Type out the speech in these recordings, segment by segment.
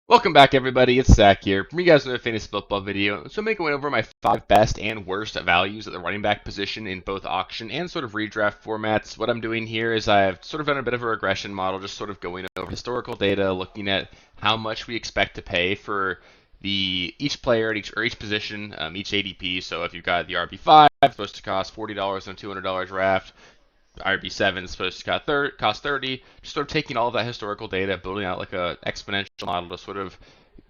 Welcome back, everybody. It's Zach here. Bring you guys another fantasy football video. So I'm going over my 5 best and worst values at the running back position in both auction and sort of redraft formats. What I'm doing here is I've sort of done a bit of a regression model, just sort of going over historical data, looking at how much we expect to pay for each player at each position, each ADP. So if you've got the RB5, it's supposed to cost $40 on a $200 draft. RB7 is supposed to cost 30. Just sort of taking all of that historical data, building out like a exponential model to sort of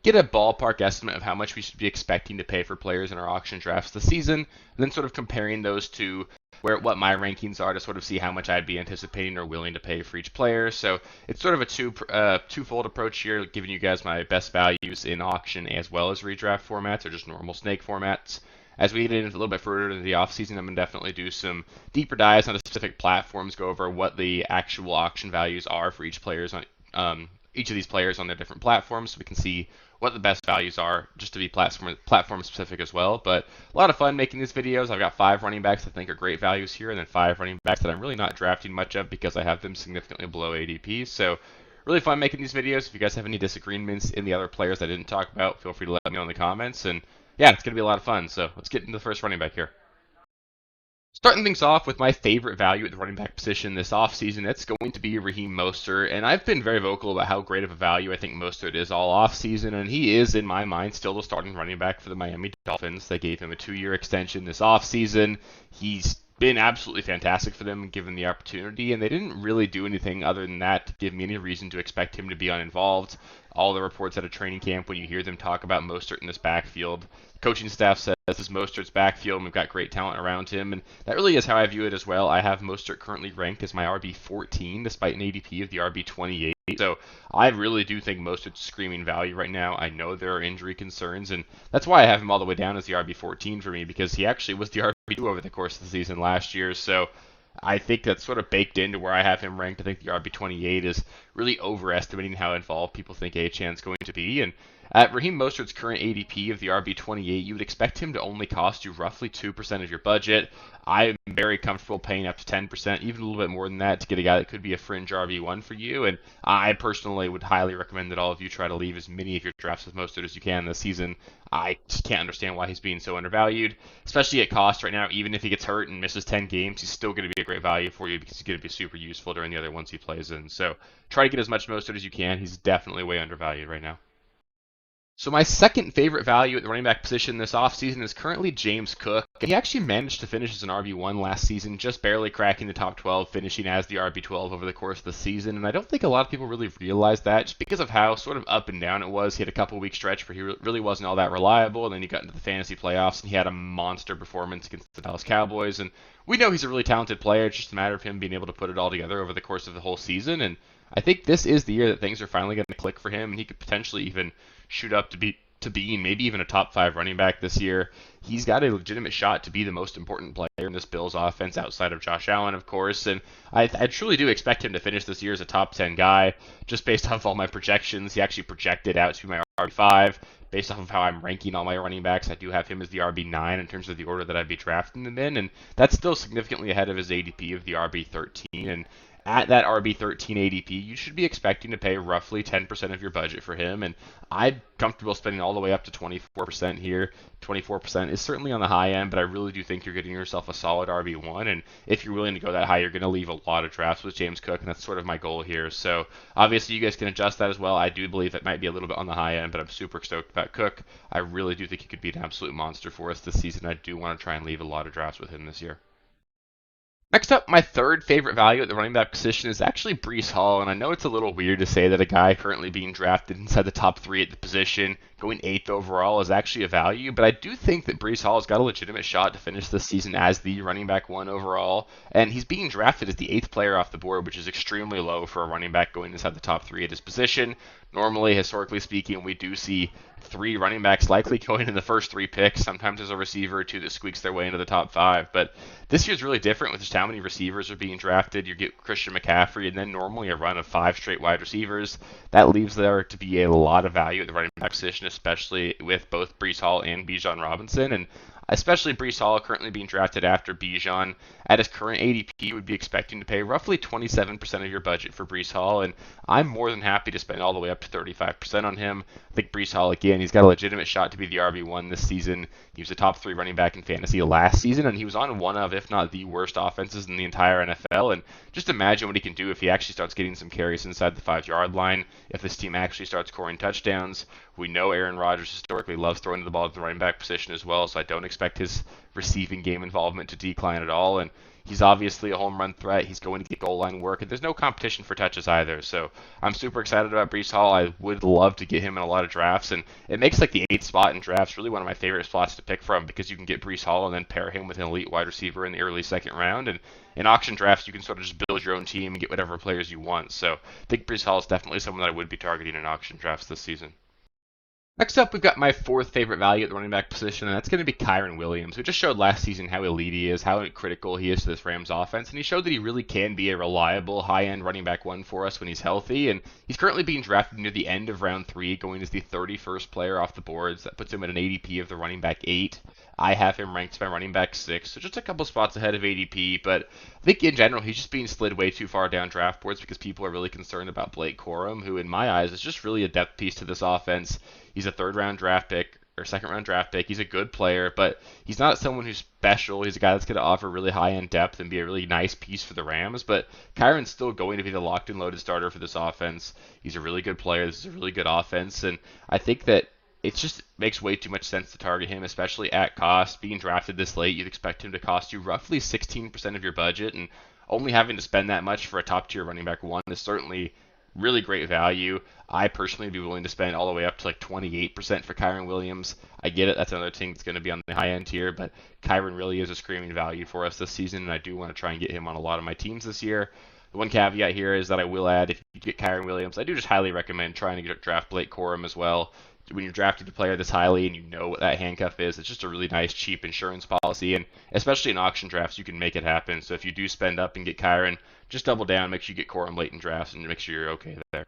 get a ballpark estimate of how much we should be expecting to pay for players in our auction drafts this season, and then sort of comparing those to what my rankings are to sort of see how much I'd be anticipating or willing to pay for each player. So it's sort of a twofold approach here, giving you guys my best values in auction as well as redraft formats or just normal snake formats. As we get into a little bit further into the offseason, I'm going to definitely do some deeper dives on the specific platforms, go over what the actual auction values are for each of these players on their different platforms, so we can see what the best values are, just to be platform specific as well. But a lot of fun making these videos. I've got 5 running backs I think are great values here, and then 5 running backs that I'm really not drafting much of because I have them significantly below ADP. So really fun making these videos. If you guys have any disagreements in the other players I didn't talk about, feel free to let me know in the comments. And yeah, it's going to be a lot of fun. So let's get into the first running back here. Starting things off with my favorite value at the running back position this offseason, it's going to be Raheem Mostert. And I've been very vocal about how great of a value I think Mostert is all offseason. And he is, in my mind, still the starting running back for the Miami Dolphins. They gave him a 2-year extension this offseason. He's been absolutely fantastic for them given the opportunity, and they didn't really do anything other than that to give me any reason to expect him to be uninvolved. All the reports at a training camp, when you hear them talk about Mostert in this backfield, coaching staff says this is Mostert's backfield and we've got great talent around him, and that really is how I view it as well. I have Mostert currently ranked as my RB14 despite an ADP of the RB28. So I really do think Mostert's screaming value right now. I know there are injury concerns, and that's why I have him all the way down as the RB14 for me, because he actually was the RB2 over the course of the season last year. So I think that's sort of baked into where I have him ranked. I think the RB28 is really overestimating how involved people think Achane's going to be. And at Raheem Mostert's current ADP of the RB28, you would expect him to only cost you roughly 2% of your budget. I'm very comfortable paying up to 10%, even a little bit more than that, to get a guy that could be a fringe RB1 for you. And I personally would highly recommend that all of you try to leave as many of your drafts with Mostert as you can this season. I just can't understand why he's being so undervalued, especially at cost right now. Even if he gets hurt and misses 10 games, he's still going to be a great value for you because he's going to be super useful during the other ones he plays in. So try to get as much Mostert as you can. He's definitely way undervalued right now. So my second favorite value at the running back position this offseason is currently James Cook. He actually managed to finish as an RB1 last season, just barely cracking the top 12, finishing as the RB12 over the course of the season. And I don't think a lot of people really realized that, just because of how sort of up and down it was. He had a couple-week stretch where he really wasn't all that reliable, and then he got into the fantasy playoffs, and he had a monster performance against the Dallas Cowboys. And we know he's a really talented player. It's just a matter of him being able to put it all together over the course of the whole season. And I think this is the year that things are finally going to click for him, and he could potentially even shoot up to being maybe even a top 5 running back this year. He's got a legitimate shot to be the most important player in this Bills offense outside of Josh Allen, of course. And I truly do expect him to finish this year as a top 10 guy, just based off all my projections. He actually projected out to be my RB5. Based off of how I'm ranking all my running backs, I do have him as the RB9 in terms of the order that I'd be drafting them in, and that's still significantly ahead of his ADP of the RB13. And at that RB13 ADP, you should be expecting to pay roughly 10% of your budget for him, and I'm comfortable spending all the way up to 24% here. 24% is certainly on the high end, but I really do think you're getting yourself a solid RB1, and if you're willing to go that high, you're going to leave a lot of drafts with James Cook, and that's sort of my goal here. So obviously you guys can adjust that as well. I do believe it might be a little bit on the high end, but I'm super stoked about Cook. I really do think he could be an absolute monster for us this season. I do want to try and leave a lot of drafts with him this year. Next up, my third favorite value at the running back position is actually Breece Hall, and I know it's a little weird to say that a guy currently being drafted inside the top 3 at the position, going 8th overall, is actually a value, but I do think that Breece Hall has got a legitimate shot to finish this season as the running back 1 overall, and he's being drafted as the 8th player off the board, which is extremely low for a running back going inside the top 3 at his position. Normally, historically speaking, we do see 3 running backs likely going in the first 3 picks. Sometimes there's a receiver or 2 that squeaks their way into the top 5. But this year's really different with just how many receivers are being drafted. You get Christian McCaffrey and then normally a run of 5 straight wide receivers. That leaves there to be a lot of value at the running back position, especially with both Breece Hall and Bijan Robinson. And especially Breece Hall currently being drafted after Bijan. At his current ADP, you would be expecting to pay roughly 27% of your budget for Breece Hall, and I'm more than happy to spend all the way up to 35% on him. I think Breece Hall, again, he's got a legitimate shot to be the RB1 this season. He was a top 3 running back in fantasy last season, and he was on one of, if not the worst offenses in the entire NFL. And just imagine what he can do if he actually starts getting some carries inside the 5-yard line, if this team actually starts scoring touchdowns. We know Aaron Rodgers historically loves throwing the ball at the running back position as well, so I don't expect his receiving game involvement to decline at all. And he's obviously a home run threat. He's going to get goal line work, and there's no competition for touches either. So I'm super excited about Breece Hall. I would love to get him in a lot of drafts, and it makes like the 8th spot in drafts really one of my favorite spots to pick from because you can get Breece Hall and then pair him with an elite wide receiver in the early 2nd round. And in auction drafts, you can sort of just build your own team and get whatever players you want. So I think Breece Hall is definitely someone that I would be targeting in auction drafts this season. Next up, we've got my 4th favorite value at the running back position, and that's going to be Kyren Williams, who just showed last season how elite he is, how critical he is to this Rams offense, and he showed that he really can be a reliable, high-end running back 1 for us when he's healthy, and he's currently being drafted near the end of round 3, going as the 31st player off the boards. That puts him at an ADP of the running back 8. I have him ranked by running back 6, so just a couple spots ahead of ADP, but I think in general he's just being slid way too far down draft boards because people are really concerned about Blake Corum, who in my eyes is just really a depth piece to this offense. He's a 3rd-round draft pick or 2nd-round draft pick. He's a good player, but he's not someone who's special. He's a guy that's going to offer really high-end depth and be a really nice piece for the Rams, but Kyren's still going to be the locked and loaded starter for this offense. He's a really good player. This is a really good offense, and I think that it just makes way too much sense to target him, especially at cost. Being drafted this late, you'd expect him to cost you roughly 16% of your budget, and only having to spend that much for a top-tier running back 1 is certainly really great value. I personally would be willing to spend all the way up to like 28% for Kyren Williams. I get it, that's another thing that's going to be on the high end here, but Kyren really is a screaming value for us this season, and I do want to try and get him on a lot of my teams this year. The one caveat here is that I will add, if you get Kyren Williams, I do just highly recommend trying to draft Blake Corum as well. When you're drafting a player this highly and you know what that handcuff is, it's just a really nice, cheap insurance policy, and especially in auction drafts, you can make it happen. So if you do spend up and get Kyren, just double down, make sure you get Corum late in drafts, and make sure you're okay there.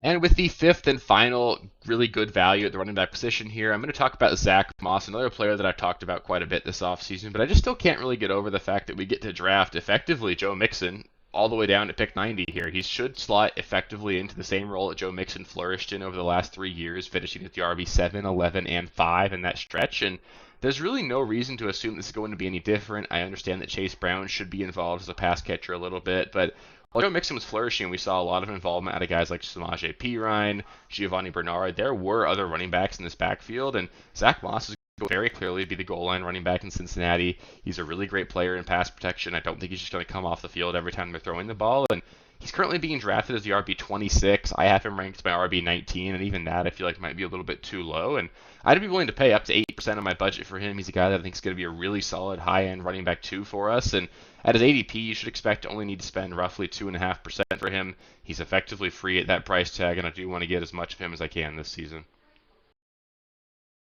And with the 5th and final really good value at the running back position here, I'm going to talk about Zach Moss, another player that I've talked about quite a bit this offseason, but I just still can't really get over the fact that we get to draft effectively Joe Mixon all the way down to pick 90 here. He should slot effectively into the same role that Joe Mixon flourished in over the last 3 years, finishing at the RB 7, 11, and 5 in that stretch, and there's really no reason to assume this is going to be any different. I understand that Chase Brown should be involved as a pass catcher a little bit, but while Joe Mixon was flourishing, we saw a lot of involvement out of guys like Samaje Perine, Giovanni Bernard. There were other running backs in this backfield, and Zach Moss is very clearly be the goal line running back in Cincinnati. He's a really great player in pass protection. I don't think he's just going to come off the field every time they're throwing the ball, and he's currently being drafted as the RB 26. I have him ranked by RB 19, and even that I feel like might be a little bit too low, and I'd be willing to pay up to 8% of my budget for him. He's a guy that I think is going to be a really solid high-end running back 2 for us, and at his ADP, you should expect to only need to spend roughly 2.5% for him. He's effectively free at that price tag, and I do want to get as much of him as I can this season.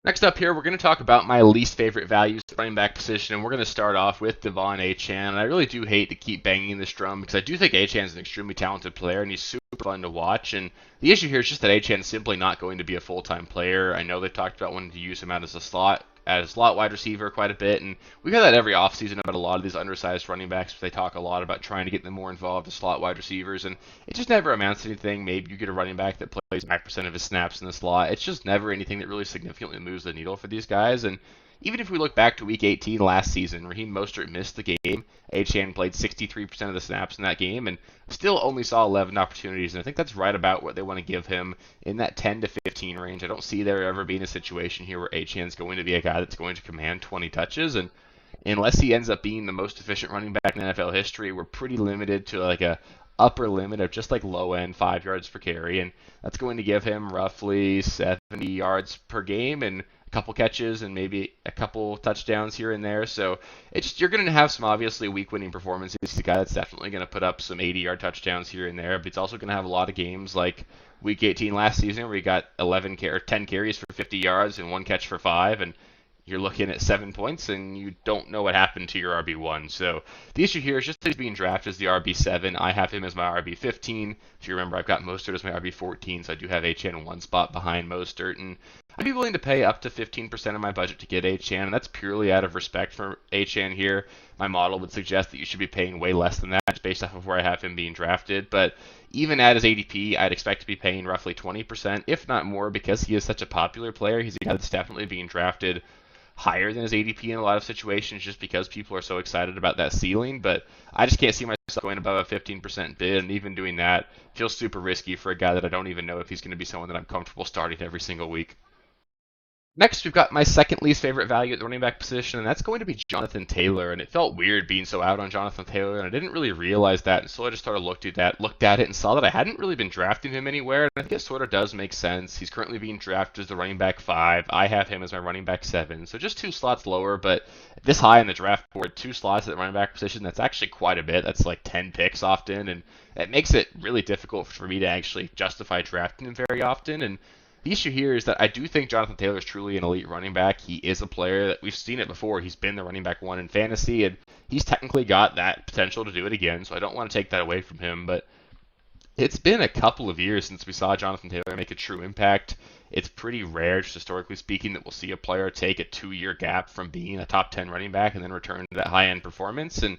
Next up here, we're going to talk about my least favorite values at running back position, and we're going to start off with Devon Achane. And I really do hate to keep banging this drum because I do think Achane is an extremely talented player, and he's super fun to watch. And the issue here is just that Achane is simply not going to be a full-time player. I know they talked about wanting to use him out as a slot wide receiver quite a bit, and we hear that every offseason about a lot of these undersized running backs. They talk a lot about trying to get them more involved as slot wide receivers, and it just never amounts to anything. Maybe you get a running back that plays 5% of his snaps in the slot. It's just never anything that really significantly moves the needle for these guys, and even if we look back to Week 18 last season, Raheem Mostert missed the game. Achane played 63% of the snaps in that game and still only saw 11 opportunities, and I think that's right about what they want to give him in that 10 to 15 range. I don't see there ever being a situation here where Achane's going to be a guy that's going to command 20 touches, and unless he ends up being the most efficient running back in NFL history, we're pretty limited to like a upper limit of just like low end 5 yards per carry, and that's going to give him roughly 70 yards per game and a couple catches and maybe a couple touchdowns here and there. So you're going to have some obviously week winning performances. He's a guy that's definitely going to put up some 80-yard touchdowns here and there, but he's also going to have a lot of games like Week 18 last season where he got 10 carries for 50 yards and 1 catch for 5, and you're looking at 7 points, and you don't know what happened to your RB1. So the issue here is just that he's being drafted as the RB7. I have him as my RB15. If you remember, I've got Mostert as my RB14, so I do have Achane in one spot behind Mostert. And I'd be willing to pay up to 15% of my budget to get Achane, and that's purely out of respect for Achane here. My model would suggest that you should be paying way less than that just based off of where I have him being drafted. But even at his ADP, I'd expect to be paying roughly 20%, if not more, because he is such a popular player. He's a guy that's definitely being drafted higher than his ADP in a lot of situations just because people are so excited about that ceiling. But I just can't see myself going above a 15% bid, and even doing that feels super risky for a guy that I don't even know if he's going to be someone that I'm comfortable starting every single week. Next, we've got my second least favorite value at the running back position, and that's going to be Jonathan Taylor. And it felt weird being so out on Jonathan Taylor, and I didn't really realize that until I just started looked at it, and saw that I hadn't really been drafting him anywhere. And I think it sort of does make sense. He's currently being drafted as the running back 5. I have him as my running back 7, so just 2 slots lower, but this high in the draft board, 2 slots at the running back position, that's actually quite a bit. That's like 10 picks often, and it makes it really difficult for me to actually justify drafting him very often. And the issue here is that I do think Jonathan Taylor is truly an elite running back. He is a player that we've seen it before. He's been the running back 1 in fantasy, and he's technically got that potential to do it again, so I don't want to take that away from him. But it's been a couple of years since we saw Jonathan Taylor make a true impact. It's pretty rare, just historically speaking, that we'll see a player take a 2-year gap from being a top 10 running back and then return to that high-end performance. And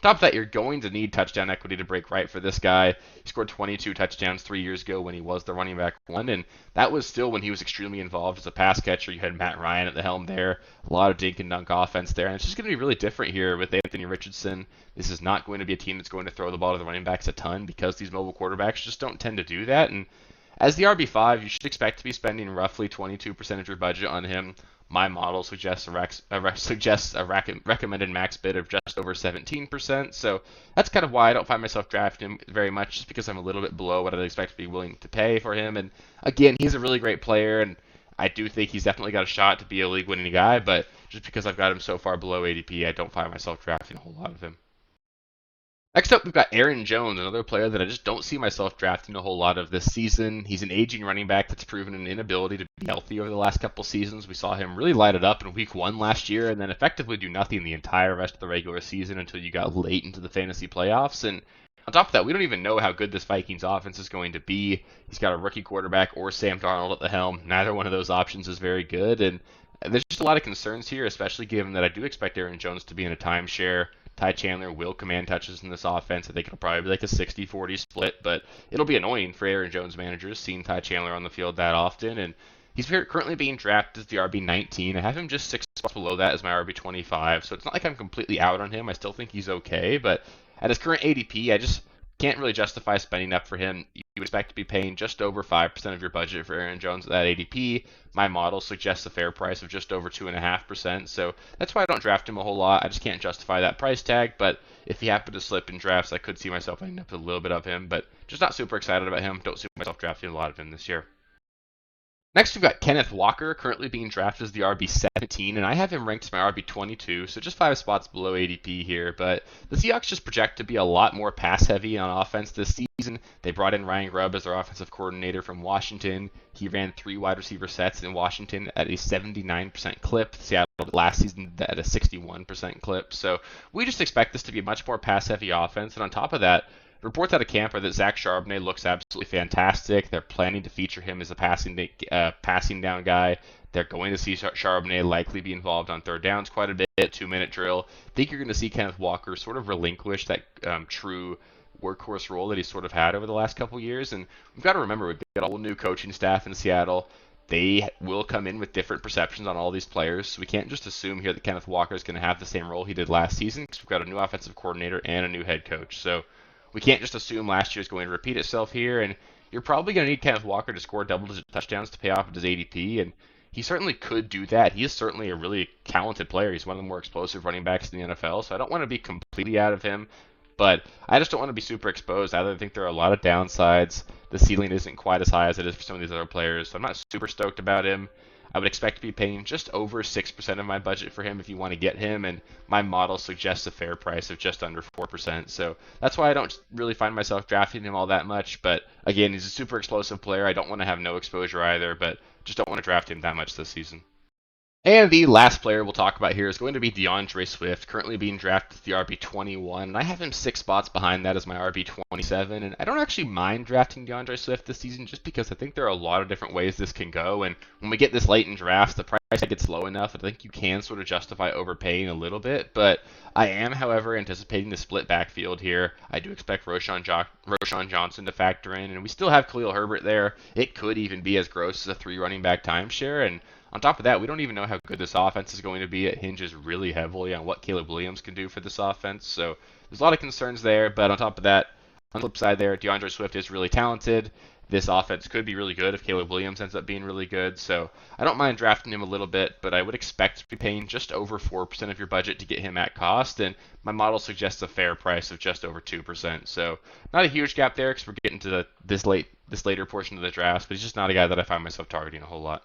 on top of that, you're going to need touchdown equity to break right for this guy. He scored 22 touchdowns 3 years ago when he was the running back 1, and that was still when he was extremely involved as a pass catcher. You had Matt Ryan at the helm there, a lot of dink and dunk offense there, and it's just going to be really different here with Anthony Richardson. This is not going to be a team that's going to throw the ball to the running backs a ton because these mobile quarterbacks just don't tend to do that. And as the RB5, you should expect to be spending roughly 22% of your budget on him. My model suggests a recommended max bid of just over 17%, so that's kind of why I don't find myself drafting him very much, just because I'm a little bit below what I'd expect to be willing to pay for him. And again, he's a really great player, and I do think he's definitely got a shot to be a league-winning guy, but just because I've got him so far below ADP, I don't find myself drafting a whole lot of him. Next up, we've got Aaron Jones, another player that I just don't see myself drafting a whole lot of this season. He's an aging running back that's proven an inability to be healthy over the last couple seasons. We saw him really light it up in week 1 last year and then effectively do nothing the entire rest of the regular season until you got late into the fantasy playoffs. And on top of that, we don't even know how good this Vikings offense is going to be. He's got a rookie quarterback or Sam Darnold at the helm. Neither one of those options is very good. And there's just a lot of concerns here, especially given that I do expect Aaron Jones to be in a timeshare. Ty Chandler will command touches in this offense. I think it'll probably be like a 60-40 split, but it'll be annoying for Aaron Jones managers seeing Ty Chandler on the field that often. And he's currently being drafted as the RB19. I have him just 6 spots below that as my RB25, so it's not like I'm completely out on him. I still think he's okay, but at his current ADP, I just can't really justify spending up for him. You would expect to be paying just over 5% of your budget for Aaron Jones at that ADP. My model suggests a fair price of just over 2.5%, so that's why I don't draft him a whole lot. I just can't justify that price tag, but if he happened to slip in drafts, I could see myself ending up with a little bit of him, but just not super excited about him. Don't see myself drafting a lot of him this year. Next, we've got Kenneth Walker, currently being drafted as the RB17, and I have him ranked as my RB22, so just 5 spots below ADP here. But the Seahawks just project to be a lot more pass-heavy on offense this season. They brought in Ryan Grubb as their offensive coordinator from Washington. He ran 3 wide receiver sets in Washington at a 79% clip. Seattle last season at a 61% clip. So we just expect this to be a much more pass-heavy offense, and on top of that, reports out of camp are that Zach Charbonnet looks absolutely fantastic. They're planning to feature him as a passing down guy. They're going to see Charbonnet likely be involved on third downs quite a bit, 2-minute drill. I think you're going to see Kenneth Walker sort of relinquish that true workhorse role that he's sort of had over the last couple years. And we've got to remember, we've got a whole new coaching staff in Seattle. They will come in with different perceptions on all these players, so we can't just assume here that Kenneth Walker is going to have the same role he did last season, because we've got a new offensive coordinator and a new head coach. So we can't just assume last year is going to repeat itself here, and you're probably going to need Kenneth Walker to score double-digit touchdowns to pay off his ADP, and he certainly could do that. He is certainly a really talented player. He's one of the more explosive running backs in the NFL, so I don't want to be completely out of him, but I just don't want to be super exposed. I think there are a lot of downsides. The ceiling isn't quite as high as it is for some of these other players, so I'm not super stoked about him. I would expect to be paying just over 6% of my budget for him if you want to get him, and my model suggests a fair price of just under 4%. So that's why I don't really find myself drafting him all that much. But again, he's a super explosive player. I don't want to have no exposure either, but just don't want to draft him that much this season. And the last player we'll talk about here is going to be DeAndre Swift, currently being drafted at the RB21. And I have him 6 spots behind that as my RB27. And I don't actually mind drafting DeAndre Swift this season just because I think there are a lot of different ways this can go. And when we get this late in drafts, the price tag gets low enough that I think you can sort of justify overpaying a little bit. But I am, however, anticipating the split backfield here. I do expect Roschon Johnson to factor in. And we still have Khalil Herbert there. It could even be as gross as a 3 running back timeshare. And on top of that, we don't even know how good this offense is going to be. It hinges really heavily on what Caleb Williams can do for this offense. So there's a lot of concerns there. But on top of that, on the flip side there, DeAndre Swift is really talented. This offense could be really good if Caleb Williams ends up being really good. So I don't mind drafting him a little bit, but I would expect to be paying just over 4% of your budget to get him at cost. And my model suggests a fair price of just over 2%. So not a huge gap there because we're getting to this later portion of the draft, but he's just not a guy that I find myself targeting a whole lot.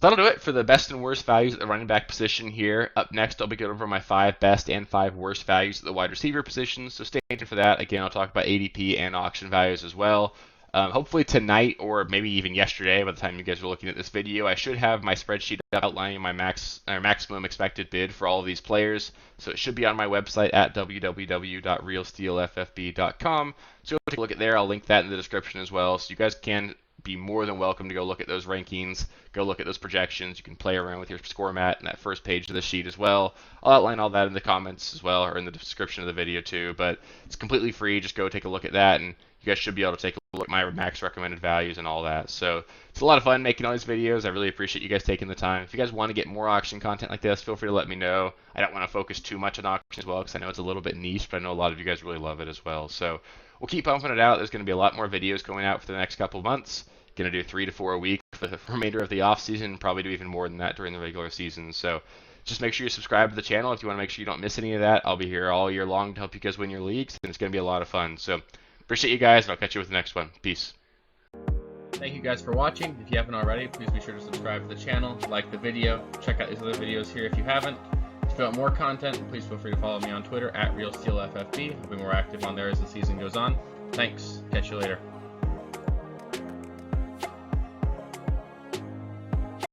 So that'll do it for the best and worst values at the running back position here. Up next, I'll be going over my 5 best and 5 worst values at the wide receiver position. So stay tuned for that. Again, I'll talk about ADP and auction values as well. Hopefully tonight or maybe even yesterday, by the time you guys are looking at this video, I should have my spreadsheet outlining my maximum expected bid for all of these players. So it should be on my website at www.realsteelffb.com. So take a look at there. I'll link that in the description as well. So you guys can be more than welcome to go look at those rankings, go look at those projections. You can play around with your score mat and that first page of the sheet as well. I'll outline all that in the comments as well, or in the description of the video too, but it's completely free. Just go take a look at that, and you guys should be able to take a look at my max recommended values and all that. So it's a lot of fun making all these videos. I really appreciate you guys taking the time. If you guys want to get more auction content like this, feel free to let me know. I don't want to focus too much on auction as well because I know it's a little bit niche, but I know a lot of you guys really love it as well. So we'll keep pumping it out. There's going to be a lot more videos going out for the next couple of months. Going to do 3 to 4 a week for the remainder of the off season, probably do even more than that during the regular season. So just make sure you subscribe to the channel if you want to make sure you don't miss any of that. I'll be here all year long to help you guys win your leagues, and it's going to be a lot of fun. So appreciate you guys, and I'll catch you with the next one. Peace. Thank you guys for watching. If you haven't already, please be sure to subscribe to the channel, like the video, check out these other videos here if you haven't. If you want more content, please feel free to follow me on Twitter at RealSteelFFB. I'll be more active on there as the season goes on. Thanks. Catch you later.